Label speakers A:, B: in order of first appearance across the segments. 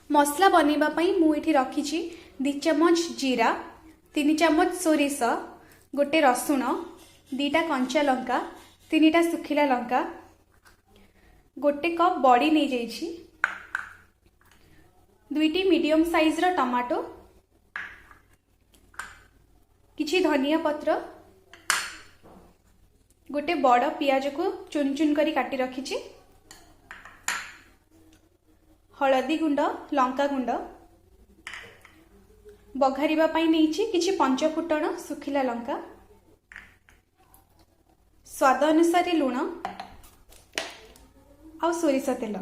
A: मसला बनैबा पई मु एठी रखिछि 2 चम्मच जीरा, 3 चम्मच सोरिष, गोटे रसुण, 2टा कंचा लंका, 3टा सुखिला लंका, गोटे कप बड़ी नहीं जाइछि, 2टी मीडियम साइज रो टमाटो, किछि धनिया पत्र, गोटे बड़ पियाज को चुन चुन करी काटी रखिछि, हलदी गुंड, लंका गुंड, बघारिबा पई नेछि किछि पंचफुटण, सुखिला लंका, स्वाद अनुसार लुण आ सोरिष तेल।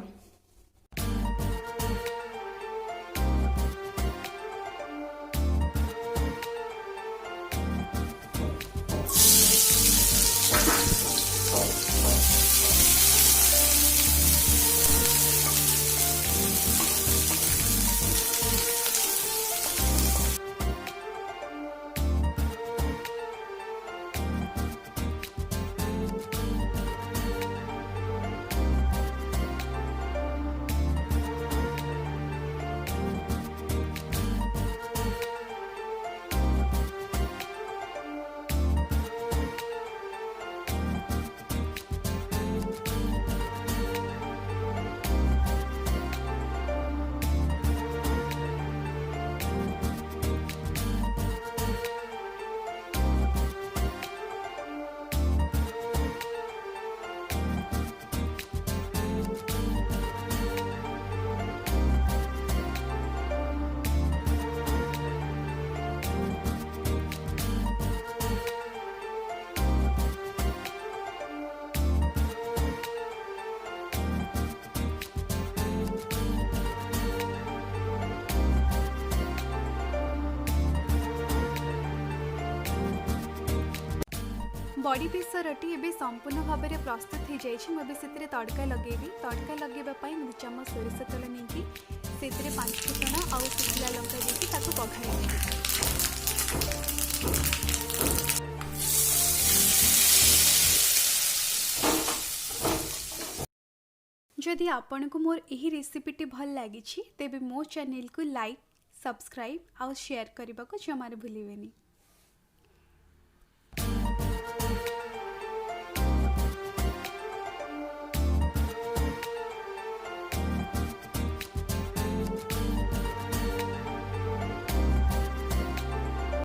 A: बड़ी बेसरटी एबे संपूर्ण भाव में प्रस्तुत हो जाए। मुझे से तड़का लगेबी। तड़का लगेवाई 2 चम्मच सोरिष तेल नहीं से 5 फुटण आ सुखिला लंका देकी बघाई। जदि आपण को मोर यही रेसिपीटी भल लगी तेबे मो चैनल को लाइक, सब्सक्राइब और शेयर करने को जमार भूलिबेनी।